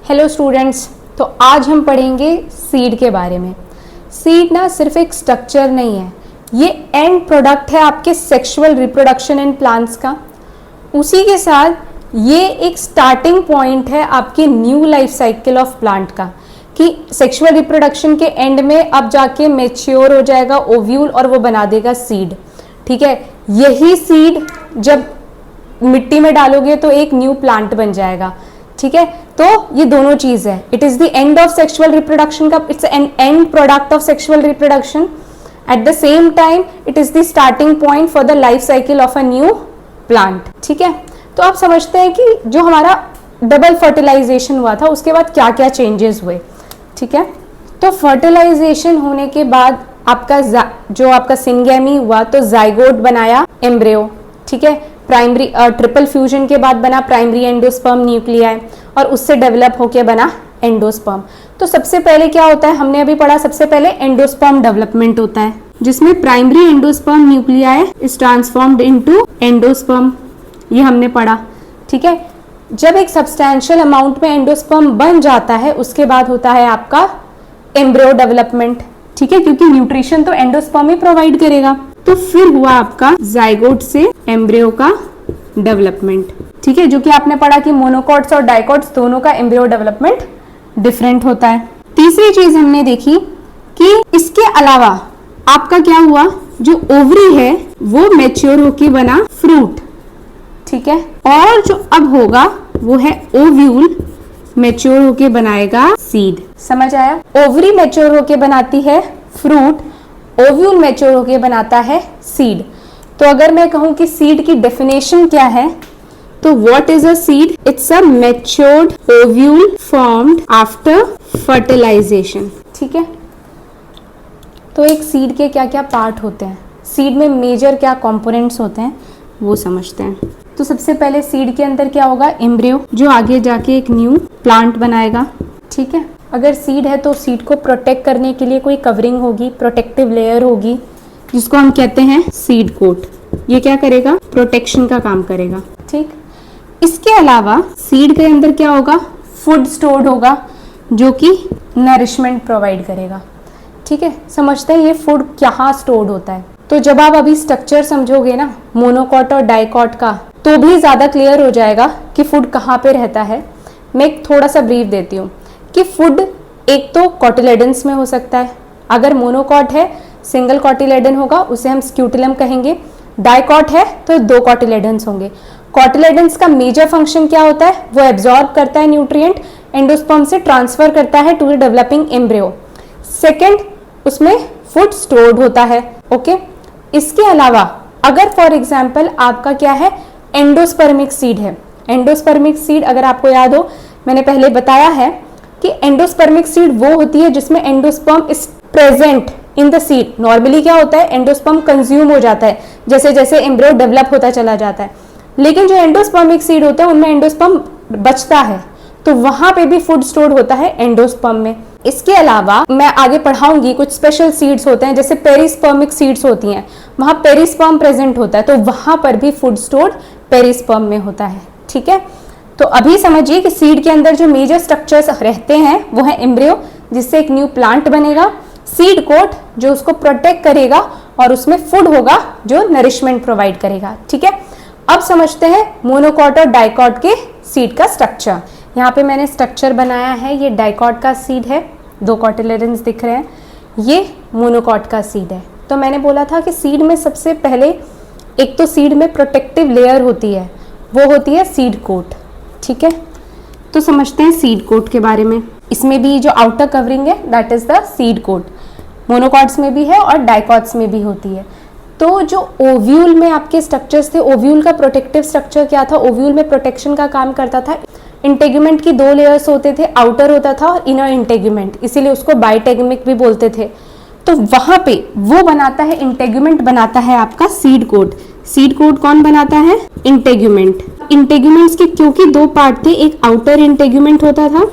Hello students, तो आज हम पढ़ेंगे सीड के बारे में। सीड ना सिर्फ एक स्ट्रक्चर नहीं है, ये एंड प्रोडक्ट है आपके सेक्सुअल रिप्रोडक्शन इन प्लांट्स का। उसी के साथ ये एक स्टार्टिंग पॉइंट है आपके new life cycle of plant का, कि सेक्सुअल रिप्रोडक्शन के एंड में अब जाके मैच्योर हो जाएगा ओव्यूल और वो बना देगा सीड। ठीक है, यही सीड जब मिट्टी में डालोगे तो एक न्यू प्लांट बन जाएगा। ठीक है, तो ये दोनों चीज है। It is the end of sexual reproduction का, it's an end product of sexual reproduction. At the same time it is the starting point for the life cycle of a new plant. ठीक है, तो आप समझते हैं कि जो हमारा डबल फर्टिलाइजेशन हुआ था उसके बाद क्या क्या चेंजेस हुए। ठीक है, तो फर्टिलाइजेशन होने के बाद आपका सिंगेमी हुआ तो जाइगोट बनाया एम्ब्रियो। ठीक है, प्राइमरी ट्रिपल फ्यूजन के बाद बना प्राइमरी एंडोस्पर्म न्यूक्लियाई और उससे डेवलप होके बना एंडोस्पर्म। तो सबसे पहले क्या होता है, हमने अभी पढ़ा, सबसे पहले एंडोस्पर्म डेवलपमेंट होता है जिसमें primary endosperm nuclei is transformed into endosperm, ये हमने पढ़ा। ठीक है, जब एक सब्सटैंशियल अमाउंट में एंडोस्पर्म बन जाता है उसके बाद होता है आपका एम्ब्रियो डेवलपमेंट। ठीक है, क्योंकि न्यूट्रिशन तो एंडोस्पर्म ही प्रोवाइड करेगा। तो फिर हुआ आपका जाइगोट से एम्ब्रियो का डेवलपमेंट। ठीक है, जो कि आपने पढ़ा कि मोनोकॉट्स और डाइकॉट्स दोनों का एम्ब्रियो डेवलपमेंट डिफरेंट होता है। तीसरी चीज हमने देखी कि इसके अलावा आपका क्या हुआ, जो ओवरी है वो मैच्योर होके बना फ्रूट। ठीक है, और जो अब होगा वो है ओव्यूल, मैच्योर होके बनाएगा सीड। समझ आया? ओवरी मैच्योर होके बनाती है फ्रूट, ओव्यूल मैच्योर होके बनाता है सीड। तो अगर मैं कहूं कि सीड की डेफिनेशन क्या है, तो what is a seed? It's a matured ovule formed after fertilisation. ठीक है, तो एक सीड के क्या क्या पार्ट होते हैं, सीड में मेजर क्या कंपोनेंट्स होते हैं वो समझते हैं। तो सबसे पहले सीड के अंदर क्या होगा, एम्ब्रियो, जो आगे जाके एक न्यू प्लांट बनाएगा। ठीक है, अगर सीड है तो सीड को प्रोटेक्ट करने के लिए कोई कवरिंग होगी, प्रोटेक्टिव लेयर होगी, जिसको हम कहते हैं सीड कोट। ये क्या करेगा, प्रोटेक्शन का काम करेगा। ठीक, इसके अलावा सीड के अंदर क्या होगा, फूड स्टोर्ड होगा जो कि नरिशमेंट प्रोवाइड करेगा। ठीक है, समझते हैं ये फूड कहाँ स्टोर्ड होता है। तो जब आप अभी स्ट्रक्चर समझोगे ना मोनोकॉट और डाइकॉट का, तो भी ज़्यादा क्लियर हो जाएगा कि फूड कहाँ पे रहता है। मैं एक थोड़ा सा ब्रीफ देती हूँ कि फूड एक तो कॉटिलेडन्स में हो सकता है। अगर मोनोकॉट है सिंगल कॉटिलेडन होगा, उसे हम स्क्यूटिलम कहेंगे। डाइकॉट है तो दो कॉटिलेडन्स होंगे। कॉटिलेडन्स का मेजर फंक्शन क्या होता है, वो एब्जॉर्ब करता है न्यूट्रिएंट, एंडोस्पर्म से ट्रांसफर करता है to the developing embryo. Second, उसमें फूड स्टोर्ड होता है। ओके, इसके अलावा अगर फॉर एग्जाम्पल आपका क्या है, एंडोस्पर्मिक सीड है। एंडोस्पर्मिक सीड अगर आपको याद हो, मैंने पहले बताया है कि एंडोस्पर्मिक सीड वो होती है जिसमें endosperm is present in the seed. Normally क्या होता है, एंडोस्पर्म कंज्यूम हो जाता है जैसे जैसे एम्ब्रियो डेवलप होता चला जाता है, लेकिन जो एंडोस्पर्मिक सीड होते हैं उनमें एंडोस्पर्म बचता है, तो वहां पे भी फूड स्टोर होता है एंडोस्पर्म में। इसके अलावा मैं आगे पढ़ाऊंगी कुछ स्पेशल सीड्स होते हैं, जैसे पेरिस्पर्मिक सीड्स होती हैं, वहां पेरिस्पर्म प्रेजेंट होता है, तो वहां पर भी फूड स्टोर पेरिस्पर्म में होता है। ठीक है, तो अभी समझिए कि सीड के अंदर जो मेजर स्ट्रक्चर्स रहते हैं वो है एम्ब्रियो, जिससे एक न्यू प्लांट बनेगा, सीड कोट जो उसको प्रोटेक्ट करेगा, और उसमें फूड होगा जो नरिशमेंट प्रोवाइड करेगा। ठीक है, अब समझते हैं मोनोकॉट और डाइकॉट के सीड का स्ट्रक्चर। यहाँ पे मैंने स्ट्रक्चर बनाया है, ये डाइकॉट का सीड है, दो कॉटिलेडन्स दिख रहे हैं, ये मोनोकॉट का सीड है। तो मैंने बोला था कि सीड में सबसे पहले एक तो सीड में प्रोटेक्टिव लेयर होती है, वो होती है सीड कोट। ठीक है, तो समझते हैं सीड कोट के बारे में। इसमें भी जो आउटर कवरिंग है that is the seed coat, monocots में भी है और डाइकॉट्स में भी होती है। तो जो ओव्यूल में आपके स्ट्रक्चर्स थे, ओव्यूल का प्रोटेक्टिव स्ट्रक्चर क्या था, ओव्यूल में प्रोटेक्शन का काम करता था। इंटेग्यूमेंट की दो लेयर्स होते थे, आउटर होता था और इनर इंटेग्यूमेंट, इसीलिए उसको बाइटेगमिक भी बोलते थे। तो वहां पे वो बनाता है, इंटेग्यूमेंट बनाता है आपका सीड कोट। सीड कोट कौन बनाता है, इंटेग्यूमेंट। इंटेग्यूमेंट्स के क्योंकि दो पार्ट थे, एक आउटर इंटेग्यूमेंट होता था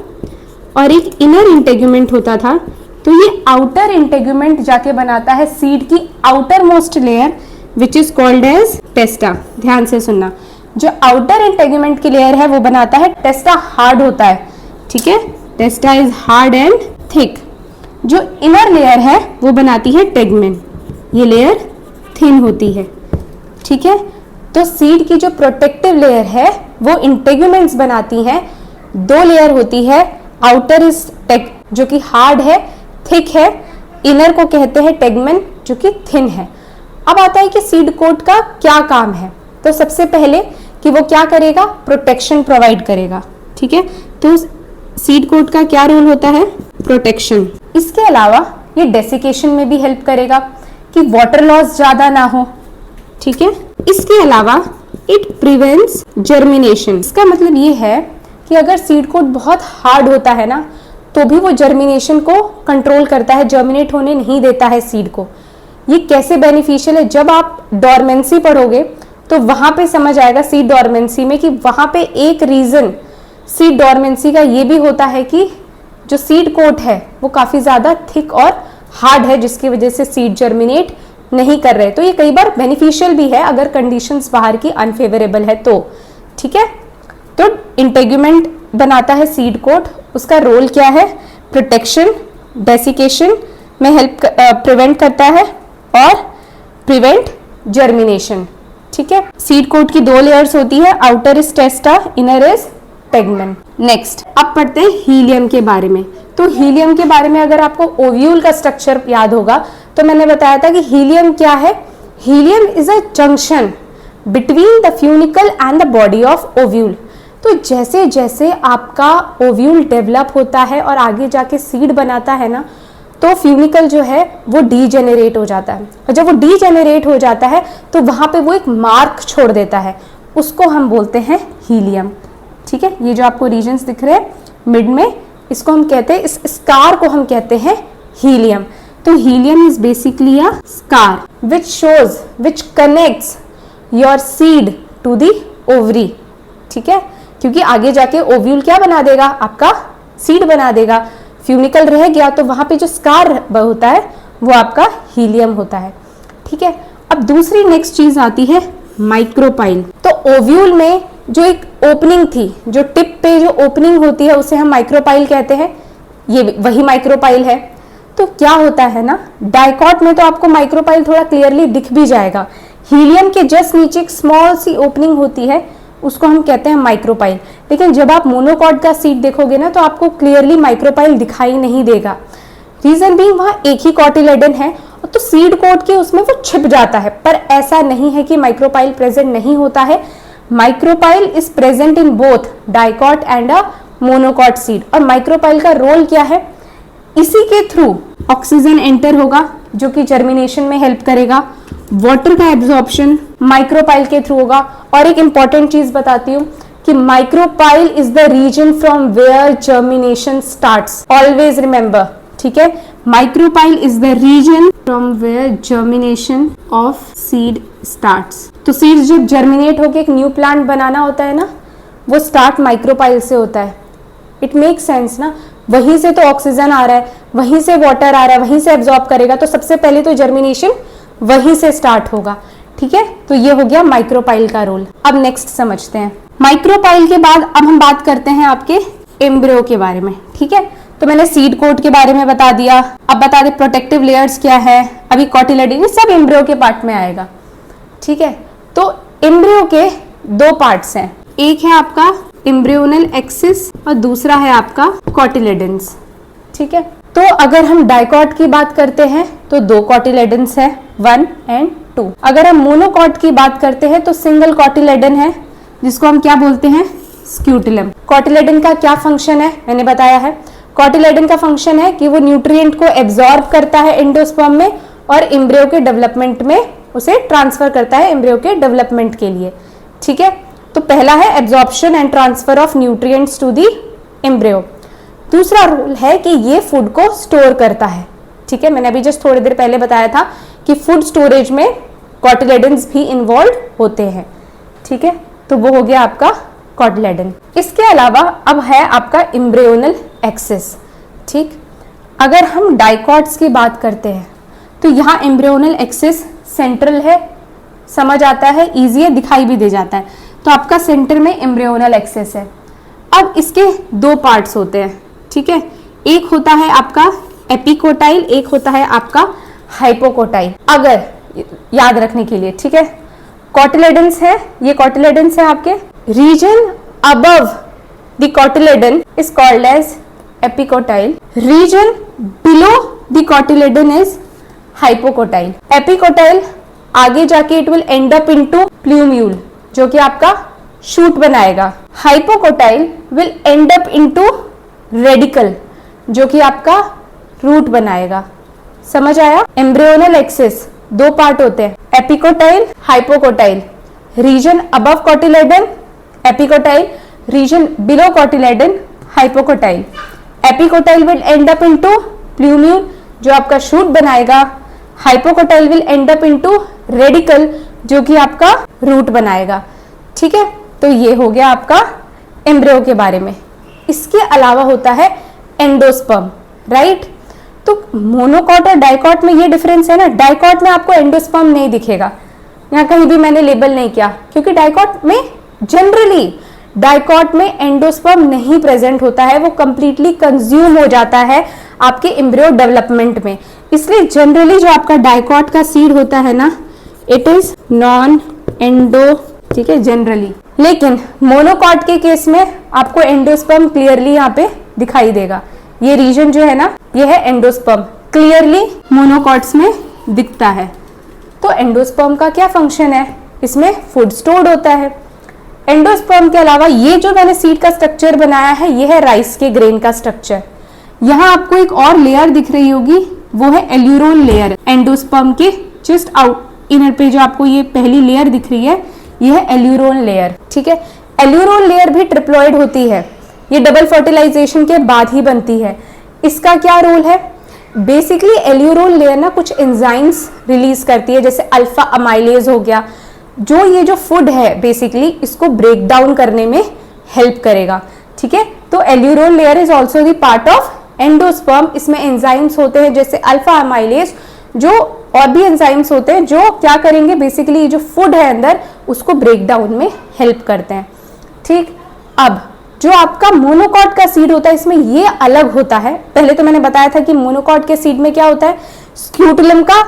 और एक इनर इंटेग्यूमेंट होता था, तो ये आउटर इंटेग्यूमेंट जाके बनाता है सीड की outermost layer which is called as testa. ध्यान से सुनना, जो आउटर इंटेग्यूमेंट की लेयर है वो बनाता है टेस्टा, हार्ड होता है। ठीक है, टेस्टा इज हार्ड एंड थिक। जो इनर लेयर है वो बनाती है टेगमेन, ये लेयर थिन होती है। ठीक है, तो सीड की जो प्रोटेक्टिव लेयर है वो इंटेगुमेंट्स बनाती है। दो लेयर होती है, आउटर इज जो कि हार्ड है, थिक है, इनर को कहते हैं टेगमेन जो कि थिन है। अब आता है कि सीड कोट का क्या काम है। तो सबसे पहले कि वो क्या करेगा, प्रोटेक्शन प्रोवाइड करेगा। ठीक है, तो सीड कोट का क्या रोल होता है, प्रोटेक्शन। इसके अलावा ये डेसिकेशन में भी हेल्प करेगा कि वाटर लॉस ज्यादा ना हो। ठीक है, इसके अलावा इट प्रिवेंट्स जर्मिनेशन। इसका मतलब ये है कि अगर सीड कोट बहुत हार्ड होता है ना तो भी वो जर्मिनेशन को कंट्रोल करता है, जर्मिनेट होने नहीं देता है सीड को। ये कैसे बेनिफिशियल है, जब आप डॉर्मेंसी पढ़ोगे तो वहां पे समझ आएगा सीड डॉर्मेंसी में कि वहां पे एक रीजन सीड डॉर्मेंसी का ये भी होता है कि जो सीड कोट है वो काफी ज्यादा थिक और हार्ड है, जिसकी वजह से सीड जर्मिनेट नहीं कर रहे। तो ये कई बार बेनिफिशियल भी है अगर कंडीशंस बाहर की अनफेवरेबल है तो। ठीक है, तो इंटेगुमेंट बनाता है सीड कोट, उसका रोल क्या है, प्रोटेक्शन, डेसिकेशन में हेल्प प्रिवेंट करता है और प्रिवेंट जर्मिनेशन। ठीक है, सीड कोट की दो लेयर्स होती है, outer is टेस्टा, inner is tegmen. Next अब पढ़ते हैं हीलियम के बारे में। तो हीलियम के बारे में अगर आपको ओव्यूल का स्ट्रक्चर याद होगा तो मैंने बताया था कि हीलियम क्या है, helium is a junction between the funicle and the body of ovule. तो जैसे जैसे आपका ओव्यूल डेवलप होता है और आगे जाके सीड बनाता है ना, तो फ्यूनिकल जो है वो डीजेनरेट हो जाता है, और जब वो डीजेनरेट हो जाता है तो वहां पे वो एक मार्क छोड़ देता है, उसको हम बोलते हैं हीलियम। ठीक है, ये जो आपको रीजन्स दिख रहे हैं मिड में, इसको हम कहते हैं, इस स्कार को हम कहते हैं हीलियम। तो hilum is basically a scar which shows, which connects your seed to the ovary. ठीक है, क्योंकि आगे जाके ओव्यूल क्या बना देगा, आपका सीड बना देगा। फ्यूनिकल रह गया तो वहां पे जो स्कार होता है वो आपका हीलियम होता है। ठीक है, अब दूसरी नेक्स्ट चीज आती है माइक्रोपाइल। तो ओव्यूल में जो एक ओपनिंग थी, जो टिप पे जो ओपनिंग होती है उसे हम माइक्रोपाइल कहते हैं, ये वही माइक्रोपाइल है। तो क्या होता है ना, डाइकॉट में तो आपको माइक्रोपाइल थोड़ा क्लियरली दिख भी जाएगा, हीलियम के जस्ट नीचे एक स्मॉल सी ओपनिंग होती है, उसको हम कहते हैं माइक्रोपाइल। लेकिन जब आप मोनोकॉट का सीड देखोगे ना तो आपको क्लियरली माइक्रोपाइल दिखाई नहीं देगा। रीजन बीइंग वहां एक ही कॉटिलेडन है, तो सीड कोट के उसमें वो छिप जाता है। पर ऐसा नहीं है कि माइक्रोपाइल प्रेजेंट नहीं होता है, micropyle is present in both dicot and a monocot seed. और माइक्रोपाइल का रोल क्या है, इसी के थ्रू ऑक्सीजन एंटर होगा जो कि जर्मिनेशन में हेल्प करेगा, वाटर का एब्जॉर्प्शन माइक्रोपाइल के थ्रू होगा। और एक इंपॉर्टेंट चीज बताती हूँ कि micropyle is the region from where germination starts, always remember. ठीक है, micropyle is the region from where germination of seed starts. तो सीड जब जर्मिनेट होकर एक न्यू प्लांट बनाना होता है ना, वो स्टार्ट माइक्रोपाइल से होता है। इट मेक सेंस ना, वहीं से तो ऑक्सीजन आ रहा है, वहीं से वाटर आ रहा है, वहीं से एब्जॉर्ब करेगा, तो सबसे पहले तो जर्मिनेशन वहीं से स्टार्ट होगा। ठीक है, तो ये हो गया माइक्रोपाइल का रोल। अब नेक्स्ट समझते हैं माइक्रोपाइल के बाद अब हम बात करते हैं आपके एम्ब्रियो के बारे में। ठीक है, तो मैंने सीड कोट के बारे में बता दिया, अब बता दे प्रोटेक्टिव लेयर्स क्या है, अभी कॉटिलेडन, सब एम्ब्रियो के पार्ट में आएगा। ठीक है, तो एम्ब्रियो के दो पार्ट्स हैं, एक है आपका एम्ब्रियोनल एक्सिस और दूसरा है आपका कॉटिलेडन्स। ठीक है, तो अगर हम डाइकॉट की बात करते हैं तो दो कॉटिलेडन्स है, 1 और 2। अगर हम मोनोकॉट की बात करते हैं तो सिंगल कॉटिलेडन है जिसको हम क्या बोलते हैं, स्क्यूटिलम। कॉटिलेडन का क्या फंक्शन है मैंने बताया है, कॉटिलेडन का फंक्शन है कि वो न्यूट्रिएंट को एब्जॉर्ब करता है एंडोस्पर्म में और एम्ब्रियो के डेवलपमेंट में उसे ट्रांसफर करता है एम्ब्रियो के डेवलपमेंट के लिए। ठीक है, तो पहला है absorption and transfer of nutrients to the embryo. दूसरा रूल है कि ये फूड को स्टोर करता है। ठीक है, मैंने अभी जस्ट थोड़ी देर पहले बताया था कि फूड स्टोरेज में कॉटिलेडन्स भी इन्वॉल्व होते हैं। ठीक है, तो वो हो गया आपका कॉटिलेडन। इसके अलावा अब है आपका एम्ब्रियोनल एक्सिस। ठीक, अगर हम डाइकॉट्स की बात करते हैं तो यहाँ एम्ब्रियोनल एक्सिस सेंट्रल है, समझ आता है, इजी है, दिखाई भी दे जाता है। तो आपका सेंटर में एम्ब्रियोनल एक्सिस है। अब इसके दो पार्ट्स होते हैं, ठीक है। एक होता है आपका एपिकोटाइल, एक होता है आपका हाइपोकोटाइल। अगर याद रखने के लिए, ठीक है, कोटिलेडन्स है, ये कोटिलेडन्स है आपके। Region above the cotyledon is called as epicotyl, region below the cotyledon is hypocotyl. Epicotyl आगे जाके it will end up into plumule जो कि आपका शूट बनाएगा। Hypocotyl will end up into radicle जो कि आपका रूट बनाएगा। समझ आया? एम्ब्रियोनल एक्सिस दो पार्ट होते हैं, epicotyl, hypocotyl. Region above cotyledon epicotyl, region below cotyledon hypocotyl. Epicotyl will end up into plumule जो आपका शूट बनाएगा। Hypocotyl will end up into radicle जो कि आपका रूट बनाएगा। ठीक है, तो ये हो गया आपका एम्ब्रियो के बारे में। इसके अलावा होता है एंडोस्पर्म, राइट। तो मोनोकॉट और डाइकॉट में ये डिफरेंस है ना, डाइकॉट में आपको एंडोस्पर्म नहीं दिखेगा, यहाँ कहीं भी मैंने लेबल नहीं किया, क्योंकि डाइकॉट में जनरली डाइकॉट में एंडोस्पर्म नहीं प्रेजेंट होता है, वो कंप्लीटली कंज्यूम हो जाता है आपके एम्ब्रियो डेवलपमेंट में। इसलिए जनरली जो आपका डाइकॉट का सीड होता है ना, इट इज नॉन एंडो, ठीक है, जनरली। लेकिन मोनोकॉट के केस में आपको एंडोस्पर्म क्लियरली यहाँ पे दिखाई देगा। ये रीजन जो है ना, ये है एंडोस्पर्म, क्लियरली मोनोकॉट्स में दिखता है। तो एंडोस्पर्म का क्या फंक्शन है? इसमें फूड स्टोर्ड होता है। एंडोस्पर्म के अलावा ये जो मैंने सीड का स्ट्रक्चर बनाया है, ये है राइस के ग्रेन का स्ट्रक्चर। यहाँ आपको एक और लेयर दिख रही होगी, वो है एल्यूरोल लेयर। एंडोस्पर्म के जस्ट आउट इनर पे जो आपको ये पहली लेयर दिख रही है, ये है एल्यूरोल लेयर। ठीक है, एल्यूरोल लेयर भी ट्रिप्लॉइड होती है, ये डबल फर्टिलाइजेशन के बाद ही बनती है। इसका क्या रोल है? बेसिकली एल्यूरोल लेयर ना कुछ एंजाइम्स रिलीज करती है, जैसे अल्फा अमाइलेज हो गया, जो ये जो फूड है बेसिकली इसको ब्रेक डाउन करने में हेल्प करेगा। ठीक है, तो aleurone layer is also the part of endosperm. इसमें एंजाइम्स होते हैं जैसे अल्फा अमाइलेज, जो और भी एंजाइम्स होते हैं जो क्या करेंगे, बेसिकली जो फूड है अंदर उसको ब्रेक डाउन में हेल्प करते हैं। ठीक, अब जो आपका मोनोकॉट का सीड होता है, इसमें ये अलग होता है। पहले तो मैंने बताया था कि मोनोकॉट के सीड में क्या होता है, स्क्यूटुलम का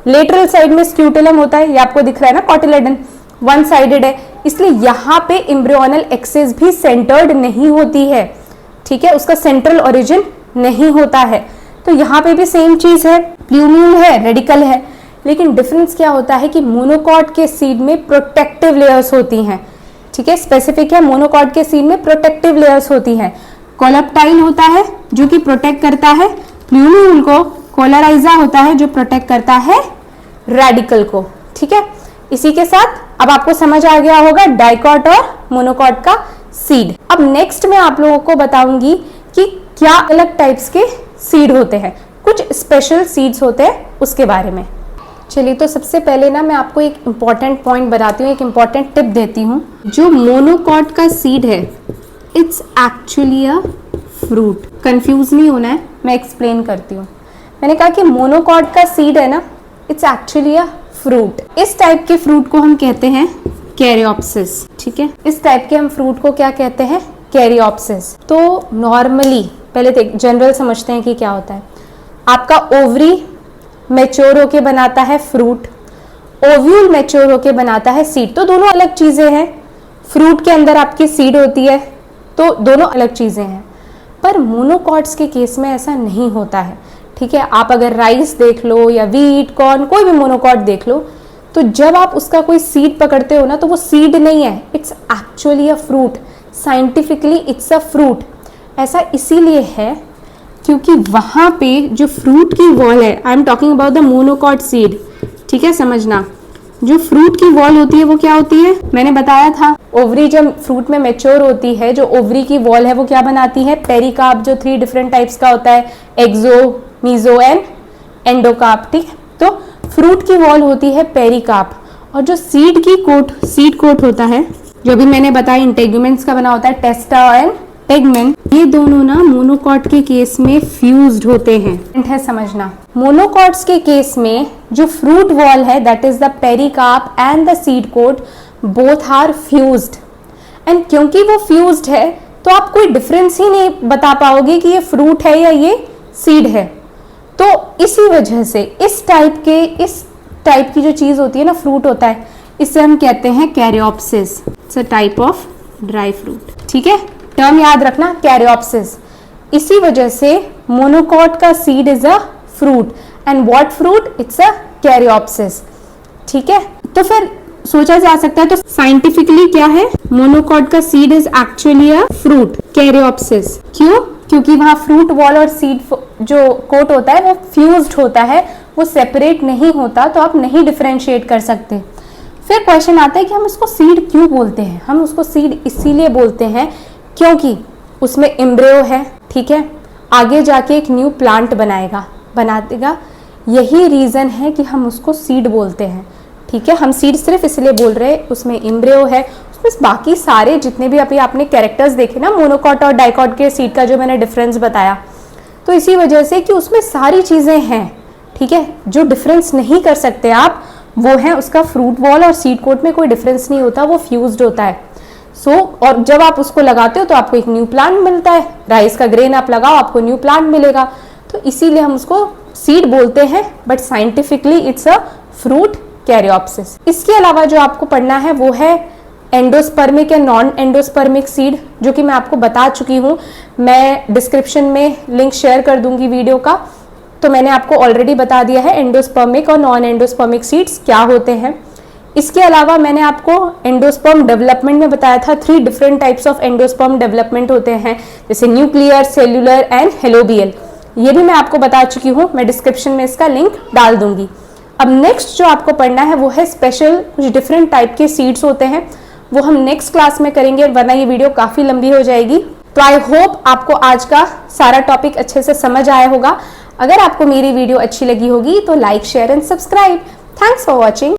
लेटरल साइड में स्क्यूटुलम होता है, ये आपको दिख रहा है ना, कोटिलेडन वन साइडेड है, इसलिए यहाँ पे एम्ब्रियोनल एक्सिस भी सेंटर्ड नहीं होती है। ठीक है, उसका सेंट्रल ओरिजिन नहीं होता है। तो यहाँ पे भी सेम चीज है, प्लूम्यूल है, रेडिकल है, लेकिन डिफरेंस क्या होता है कि मोनोकॉट के सीड में प्रोटेक्टिव लेयर्स होती हैं। ठीक है, स्पेसिफिक है, मोनोकॉट के सीड में प्रोटेक्टिव लेयर्स होती हैं। कोलेप्टाइल होता है जो कि प्रोटेक्ट करता है प्लूम्यूल को, कोलराइजा होता है जो प्रोटेक्ट करता है रेडिकल को। ठीक है, इसी के साथ अब आपको समझ आ गया होगा डाइकॉट और मोनोकॉट का सीड। अब नेक्स्ट मैं आप लोगों को बताऊंगी कि क्या अलग टाइप्स के सीड होते हैं, कुछ स्पेशल सीड्स होते हैं उसके बारे में। चलिए, तो सबसे पहले ना मैं आपको एक इम्पॉर्टेंट पॉइंट बताती हूँ, एक इम्पॉर्टेंट टिप देती हूँ। जो मोनोकॉट का सीड है, it's actually a fruit. Confuse नहीं होना है, मैं एक्सप्लेन करती हूँ। मैंने कहा कि मोनोकॉट का सीड है ना, इट्स एक्चुअली अ फ्रूट। इस टाइप के फ्रूट को हम कहते हैं कैरियोप्सिस। ठीक है, इस टाइप के हम फ्रूट को क्या कहते हैं, कैरियोप्सिस। तो नॉर्मली पहले तो जनरल समझते हैं कि क्या होता है। आपका ओवरी मैच्योर होके बनाता है फ्रूट, ओव्यूल मैच्योर होके बनाता है सीड। तो दोनों अलग चीजें हैं। फ्रूट के अंदर आपकी सीड होती है, तो दोनों अलग चीजें हैं। पर मोनोकॉट्स के केस में ऐसा नहीं होता है। ठीक है, आप अगर राइस देख लो या व्हीट, कॉर्न, कोई भी मोनोकॉट देख लो, तो जब आप उसका कोई सीड पकड़ते हो ना, तो वो सीड नहीं है, it's actually a fruit. Scientifically it's a fruit. ऐसा इसीलिए है क्योंकि वहां पे जो फ्रूट की वॉल है, I am talking about the monocot seed. ठीक है, समझना, जो फ्रूट की वॉल होती है वो क्या होती है, मैंने बताया था। ओवरी जब फ्रूट में मैच्योर होती है, जो ओवरी की वॉल है वो क्या बनाती है, पेरिकार्प, जो 3 डिफरेंट टाइप्स का होता है, एक्सो, मीजो एंड एंडोकार्प। ठीक है, तो फ्रूट की वॉल होती है पेरिकार्प, और जो सीड कोट होता है, जो भी मैंने बताया इंटेगुमेंट्स का बना होता है, टेस्टा एंड टेगमेंट, ये दोनों ना मोनोकॉट के केस में फ्यूज्ड होते हैं। है समझना, मोनोकॉट्स के केस में जो फ्रूट वॉल है, that is the pericarp and the seed coat, both are fused. And क्योंकि वो फ्यूज्ड है, तो आप कोई डिफरेंस ही नहीं बता पाओगे कि ये फ्रूट है या ये सीड है। तो इसी वजह से इस टाइप की जो चीज होती है ना, फ्रूट होता है, इसे हम कहते हैं caryopsis. It's a type of dry fruit. ठीक है, टर्म याद रखना, कैरियोप्सिस। इसी वजह से मोनोकॉट का seed is a fruit and what fruit, it's a caryopsis. ठीक है, तो फिर सोचा जा सकता है तो साइंटिफिकली क्या है, मोनोकॉट का seed is actually a fruit, caryopsis. क्यों? क्योंकि वहां फ्रूट वॉल और सीड जो कोट होता है वो फ्यूज्ड होता है, वो सेपरेट नहीं होता, तो आप नहीं डिफरेंशिएट कर सकते। फिर क्वेश्चन आता है कि हम उसको सीड क्यों बोलते हैं। हम उसको सीड इसीलिए बोलते हैं क्योंकि उसमें एम्ब्रियो है। ठीक है, आगे जाके एक न्यू प्लांट बना देगा, यही रीजन है कि हम उसको सीड बोलते हैं। ठीक है, हम सीड सिर्फ इसलिए बोल रहे हैं, उसमें एम्ब्रियो है, उसमें बाकी सारे जितने भी अभी आपने कैरेक्टर्स देखे ना, मोनोकॉट और डाइकॉट के सीड का जो मैंने डिफरेंस बताया, तो इसी वजह से कि उसमें सारी चीजें हैं। ठीक है, जो डिफरेंस नहीं कर सकते आप वो है उसका फ्रूट वॉल और सीड कोट में कोई डिफरेंस नहीं होता, वो फ्यूज्ड होता है। और जब आप उसको लगाते हो तो आपको एक न्यू प्लांट मिलता है। राइस का ग्रेन आप लगाओ, आपको न्यू प्लांट मिलेगा, तो इसीलिए हम उसको सीड बोलते हैं, but scientifically it's a fruit, caryopsis. इसके अलावा जो आपको पढ़ना है वो है एंडोस्पर्मिक या नॉन एंडोस्पर्मिक सीड, जो कि मैं आपको बता चुकी हूँ। मैं डिस्क्रिप्शन में लिंक शेयर कर दूंगी वीडियो का, तो मैंने आपको ऑलरेडी बता दिया है एंडोस्पर्मिक और नॉन एंडोस्पर्मिक सीड्स क्या होते हैं। इसके अलावा मैंने आपको एंडोस्पर्म डेवलपमेंट में बताया था 3 different types of endosperm development होते हैं, जैसे न्यूक्लियर, सेल्यूलर एंड हेलोबियल। ये भी मैं आपको बता चुकी हूँ, मैं डिस्क्रिप्शन में इसका लिंक डाल दूंगी। अब नेक्स्ट जो आपको पढ़ना है वो है स्पेशल, कुछ डिफरेंट टाइप के सीड्स होते हैं, वो हम नेक्स्ट क्लास में करेंगे, वरना ये वीडियो काफी लंबी हो जाएगी। तो आई होप आपको आज का सारा टॉपिक अच्छे से समझ आया होगा। अगर आपको मेरी वीडियो अच्छी लगी होगी तो like, share and subscribe. Thanks for watching.